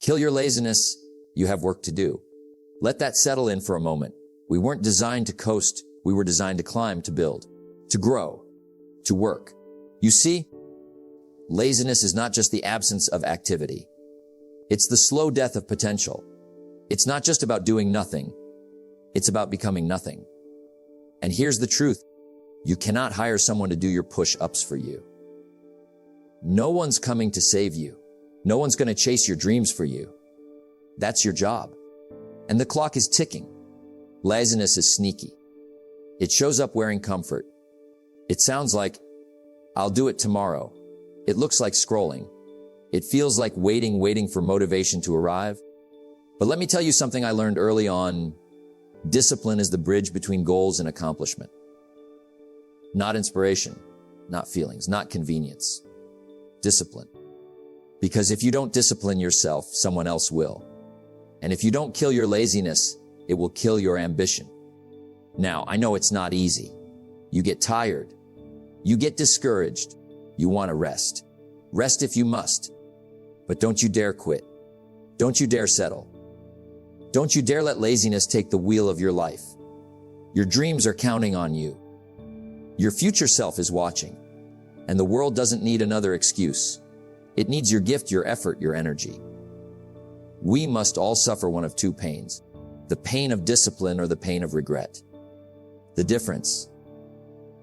Kill your laziness. You have work to do. Let that settle in for a moment. We weren't designed to coast. We were designed to climb, to build, to grow, to work. You see, laziness is not just the absence of activity. It's the slow death of potential. It's not just about doing nothing. It's about becoming nothing. And here's the truth. You cannot hire someone to do your push-ups for you. No one's coming to save you. No one's going to chase your dreams for you. That's your job. And the clock is ticking. Laziness is sneaky. It shows up wearing comfort. It sounds like, I'll do it tomorrow. It looks like scrolling. It feels like waiting for motivation to arrive. But let me tell you something I learned early on. Discipline is the bridge between goals and accomplishment. Not inspiration, not feelings, not convenience. Discipline. Because if you don't discipline yourself, someone else will. And if you don't kill your laziness, it will kill your ambition. Now, I know it's not easy. You get tired. You get discouraged. You want to rest. Rest if you must. But don't you dare quit. Don't you dare settle. Don't you dare let laziness take the wheel of your life. Your dreams are counting on you. Your future self is watching. And the world doesn't need another excuse. It needs your gift, your effort, your energy. We must all suffer one of two pains. The pain of discipline or the pain of regret. The difference.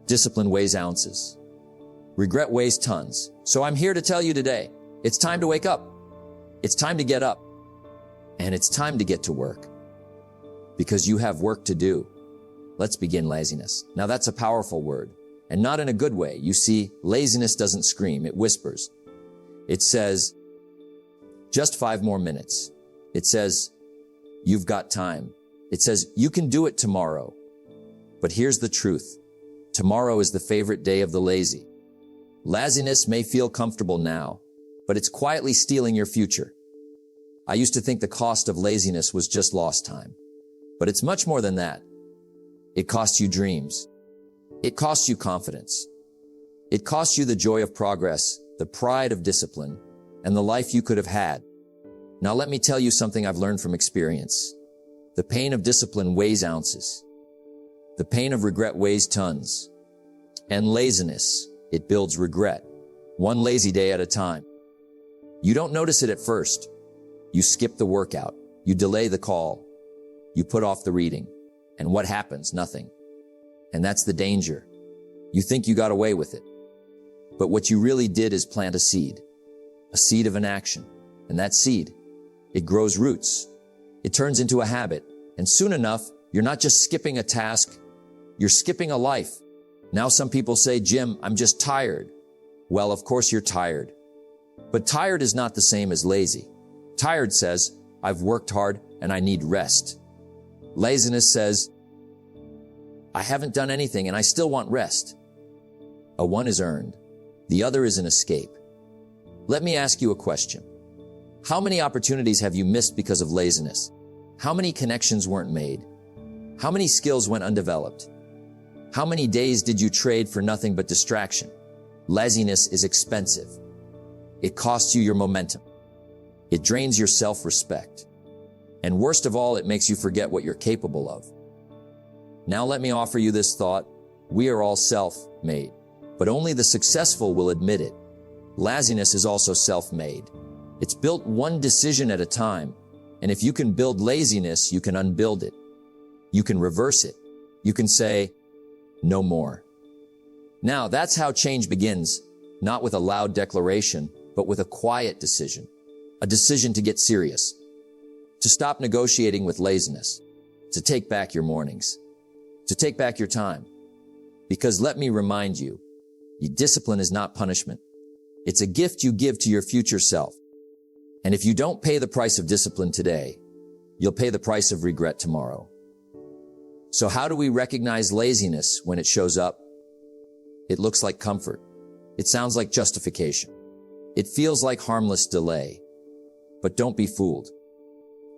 Discipline weighs ounces. Regret weighs tons. So I'm here to tell you today, it's time to wake up. It's time to get up. And it's time to get to work. Because you have work to do. Let's begin laziness. Now that's a powerful word. And not in a good way. You see, laziness doesn't scream, it whispers. It says, just 5 more minutes. It says, you've got time. It says, you can do it tomorrow. But here's the truth. Tomorrow is the favorite day of the lazy. Laziness may feel comfortable now, but it's quietly stealing your future. I used to think the cost of laziness was just lost time. But it's much more than that. It costs you dreams. It costs you confidence. It costs you the joy of progress, the pride of discipline, and the life you could have had. Now let me tell you something I've learned from experience. The pain of discipline weighs ounces. The pain of regret weighs tons. And laziness, it builds regret, one lazy day at a time. You don't notice it at first. You skip the workout. You delay the call. You put off the reading. And what happens? Nothing. And that's the danger. You think you got away with it. But what you really did is plant a seed of an action. And that seed, it grows roots. It turns into a habit. And soon enough, you're not just skipping a task, you're skipping a life. Now some people say, Jim, I'm just tired. Well, of course you're tired. But tired is not the same as lazy. Tired says, I've worked hard and I need rest. Laziness says, I haven't done anything and I still want rest. A one is earned. The other is an escape. Let me ask you a question. How many opportunities have you missed because of laziness? How many connections weren't made? How many skills went undeveloped? How many days did you trade for nothing but distraction? Laziness is expensive. It costs you your momentum. It drains your self-respect. And worst of all, it makes you forget what you're capable of. Now let me offer you this thought. We are all self-made, but only the successful will admit it. Laziness is also self-made. It's built one decision at a time. And if you can build laziness, you can unbuild it. You can reverse it. You can say, no more. Now that's how change begins, not with a loud declaration, but with a quiet decision. A decision to get serious, to stop negotiating with laziness, to take back your mornings, to take back your time. Because let me remind you, discipline is not punishment. It's a gift you give to your future self. And if you don't pay the price of discipline today, you'll pay the price of regret tomorrow. So how do we recognize laziness when it shows up? It looks like comfort. It sounds like justification. It feels like harmless delay. But don't be fooled.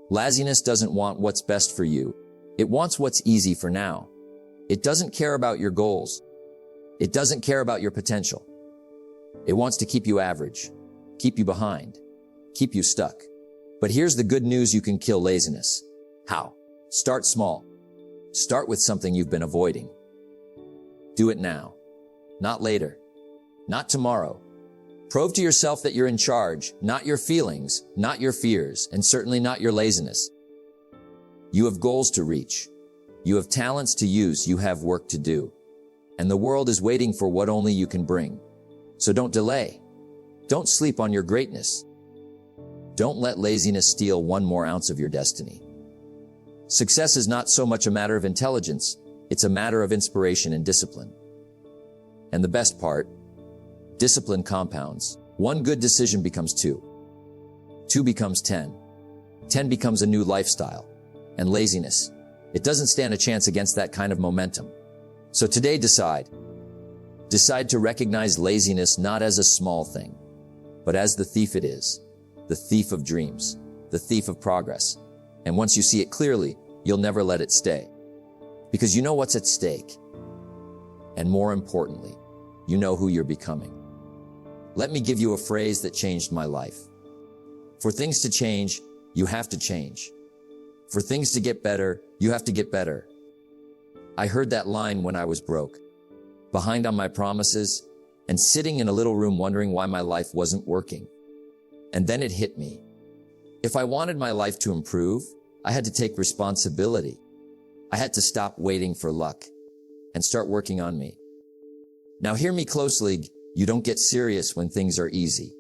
Laziness doesn't want what's best for you. It wants what's easy for now. It doesn't care about your goals. It doesn't care about your potential. It wants to keep you average, keep you behind, keep you stuck. But here's the good news: you can kill laziness. How? Start small. Start with something you've been avoiding. Do it now, not later, not tomorrow. Prove to yourself that you're in charge, not your feelings, not your fears, and certainly not your laziness. You have goals to reach. You have talents to use. You have work to do. And the world is waiting for what only you can bring. So don't delay. Don't sleep on your greatness. Don't let laziness steal one more ounce of your destiny. Success is not so much a matter of intelligence. It's a matter of inspiration and discipline. And the best part, discipline compounds. One good decision becomes 2. 2 becomes 10. 10 becomes a new lifestyle. And laziness, it doesn't stand a chance against that kind of momentum. So today decide. Decide to recognize laziness not as a small thing, but as the thief it is. The thief of dreams. The thief of progress. And once you see it clearly, you'll never let it stay. Because you know what's at stake. And more importantly, you know who you're becoming. Let me give you a phrase that changed my life. For things to change, you have to change. For things to get better, you have to get better. I heard that line when I was broke, behind on my promises, and sitting in a little room wondering why my life wasn't working. And then it hit me. If I wanted my life to improve, I had to take responsibility. I had to stop waiting for luck and start working on me. Now hear me closely. You don't get serious when things are easy.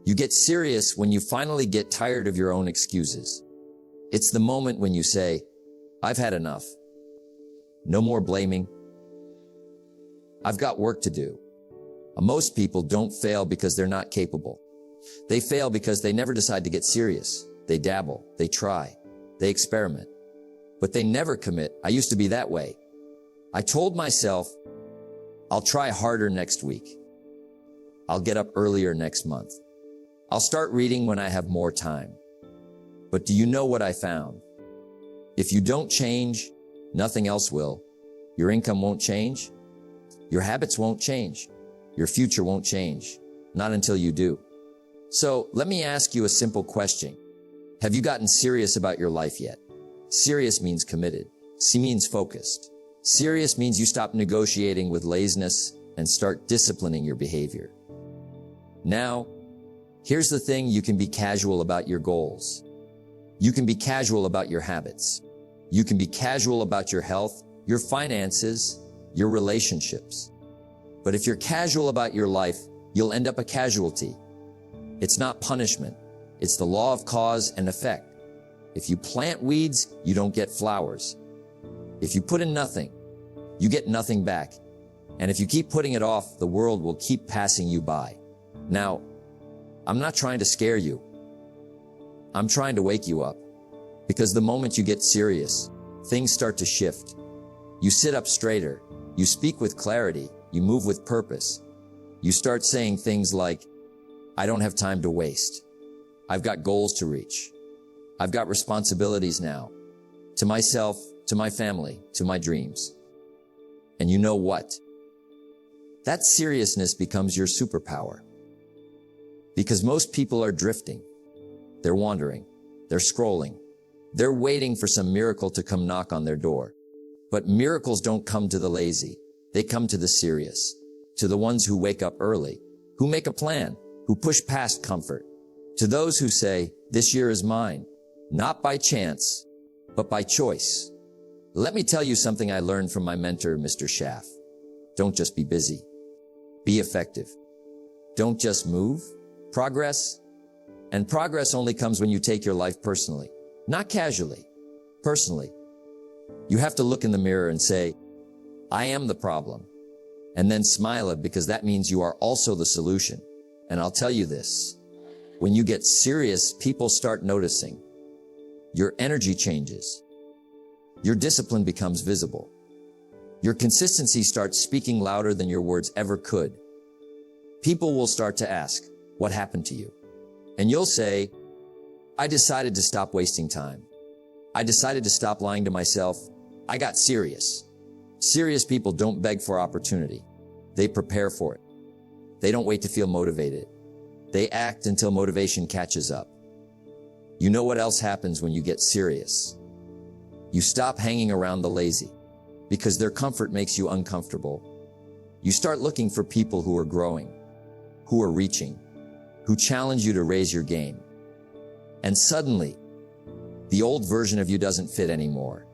You get serious when you finally get tired of your own excuses. It's the moment when you say, I've had enough. No more blaming. I've got work to do. Most people don't fail because they're not capable. They fail because they never decide to get serious. They dabble, they try, they experiment, but they never commit. I used to be that way. I told myself, I'll try harder next week. I'll get up earlier next month. I'll start reading when I have more time. But do you know what I found? If you don't change, nothing else will. Your income won't change. Your habits won't change. Your future won't change. Not until you do. So let me ask you a simple question. Have you gotten serious about your life yet? Serious means committed. C means focused. Serious means you stop negotiating with laziness and start disciplining your behavior. Now, here's the thing: you can be casual about your goals. You can be casual about your habits. You can be casual about your health, your finances, your relationships. But if you're casual about your life, you'll end up a casualty. It's not punishment. It's the law of cause and effect. If you plant weeds, you don't get flowers. If you put in nothing, you get nothing back. And if you keep putting it off, the world will keep passing you by. Now, I'm not trying to scare you. I'm trying to wake you up. Because the moment you get serious, things start to shift. You sit up straighter. You speak with clarity. You move with purpose. You start saying things like, I don't have time to waste. I've got goals to reach. I've got responsibilities now. To myself, to my family, to my dreams. And you know what? That seriousness becomes your superpower. Because most people are drifting. They're wandering. They're scrolling. They're waiting for some miracle to come knock on their door. But miracles don't come to the lazy. They come to the serious. To the ones who wake up early, who make a plan, who push past comfort. To those who say, this year is mine, not by chance, but by choice. Let me tell you something I learned from my mentor, Mr. Schaff. Don't just be busy. Be effective. Don't just move. Progress. And progress only comes when you take your life personally, not casually, personally. You have to look in the mirror and say, I am the problem. And then smile it, because that means you are also the solution. And I'll tell you this, when you get serious, people start noticing. Your energy changes. Your discipline becomes visible. Your consistency starts speaking louder than your words ever could. People will start to ask, what happened to you? And you'll say, I decided to stop wasting time. I decided to stop lying to myself. I got serious. Serious people don't beg for opportunity. They prepare for it. They don't wait to feel motivated. They act until motivation catches up. You know what else happens when you get serious? You stop hanging around the lazy because their comfort makes you uncomfortable. You start looking for people who are growing, who are reaching, who challenge you to raise your game. And suddenly, the old version of you doesn't fit anymore.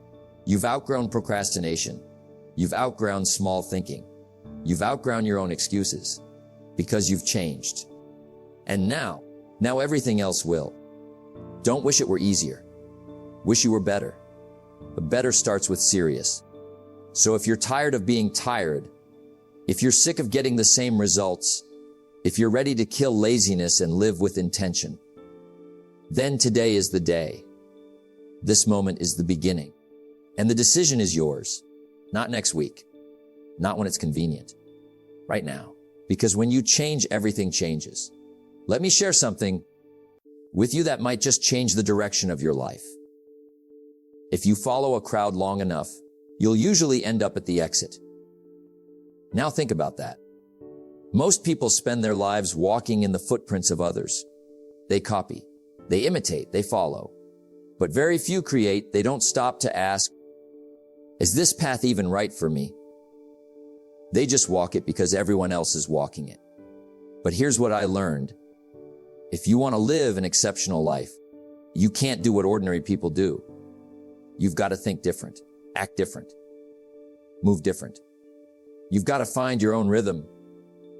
You've outgrown procrastination. You've outgrown small thinking. You've outgrown your own excuses because you've changed. And now everything else will. Don't wish it were easier. Wish you were better. But better starts with serious. So if you're tired of being tired, if you're sick of getting the same results, if you're ready to kill laziness and live with intention, then today is the day. This moment is the beginning. And the decision is yours. Not next week. Not when it's convenient. Right now. Because when you change, everything changes. Let me share something with you that might just change the direction of your life. If you follow a crowd long enough, you'll usually end up at the exit. Now think about that. Most people spend their lives walking in the footprints of others. They copy, they imitate, they follow. But very few create. They don't stop to ask, is this path even right for me? They just walk it because everyone else is walking it. But here's what I learned. If you want to live an exceptional life, you can't do what ordinary people do. You've got to think different, act different, move different. You've got to find your own rhythm.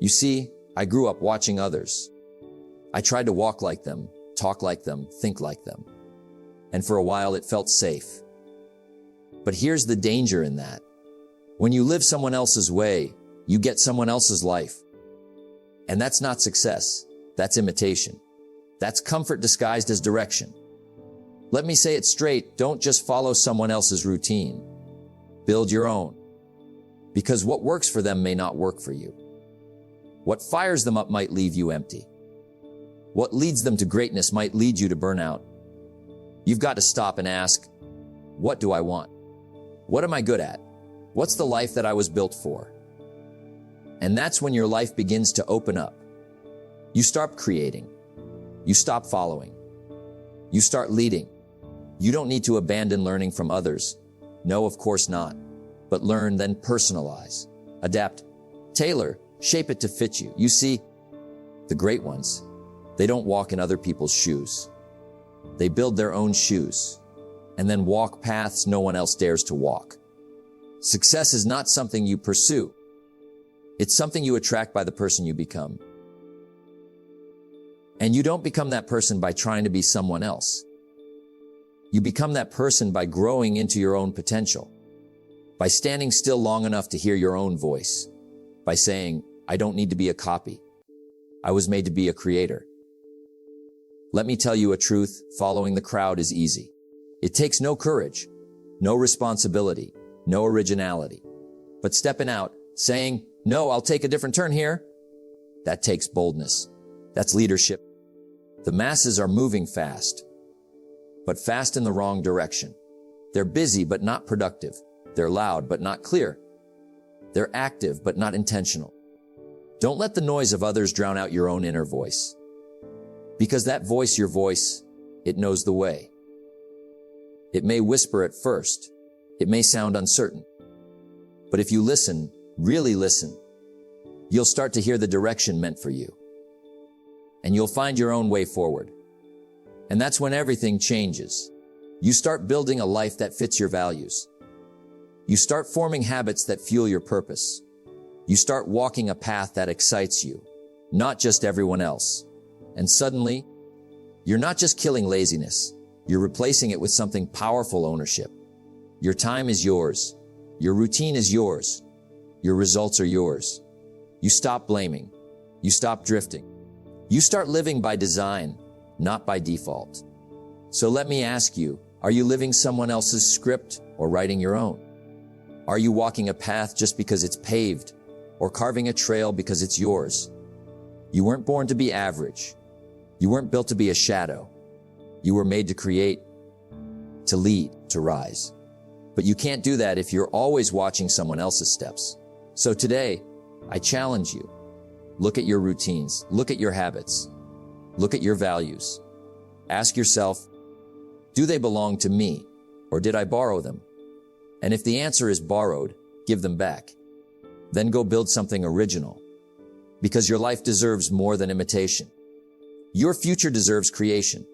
You see, I grew up watching others. I tried to walk like them, talk like them, think like them. And for a while it felt safe. But here's the danger in that. When you live someone else's way, you get someone else's life. And that's not success. That's imitation. That's comfort disguised as direction. Let me say it straight. Don't just follow someone else's routine. Build your own. Because what works for them may not work for you. What fires them up might leave you empty. What leads them to greatness might lead you to burnout. You've got to stop and ask, what do I want? What am I good at? What's the life that I was built for? And that's when your life begins to open up. You start creating. You stop following. You start leading. You don't need to abandon learning from others. No, of course not. But learn, then personalize, adapt, tailor, shape it to fit you. You see, the great ones, they don't walk in other people's shoes. They build their own shoes and then walk paths no one else dares to walk. Success is not something you pursue. It's something you attract by the person you become. And you don't become that person by trying to be someone else. You become that person by growing into your own potential, by standing still long enough to hear your own voice, by saying, I don't need to be a copy. I was made to be a creator. Let me tell you a truth, following the crowd is easy. It takes no courage, no responsibility, no originality. But stepping out, saying, no, I'll take a different turn here, that takes boldness. That's leadership. The masses are moving fast, but fast in the wrong direction. They're busy but not productive. They're loud but not clear. They're active but not intentional. Don't let the noise of others drown out your own inner voice. Because that voice, your voice, it knows the way. It may whisper at first. It may sound uncertain. But if you listen, really listen, you'll start to hear the direction meant for you. And you'll find your own way forward. And that's when everything changes. You start building a life that fits your values. You start forming habits that fuel your purpose. You start walking a path that excites you, not just everyone else. And suddenly, you're not just killing laziness. You're replacing it with something powerful: ownership. Your time is yours. Your routine is yours. Your results are yours. You stop blaming. You stop drifting. You start living by design, not by default. So let me ask you, are you living someone else's script or writing your own? Are you walking a path just because it's paved, or carving a trail because it's yours? You weren't born to be average. You weren't built to be a shadow. You were made to create, to lead, to rise. But you can't do that if you're always watching someone else's steps. So today, I challenge you. Look at your routines. Look at your habits. Look at your values. Ask yourself, Do they belong to me, or did I borrow them? And if the answer is borrowed, give them back. Then go build something original. Because your life deserves more than imitation. Your future deserves creation.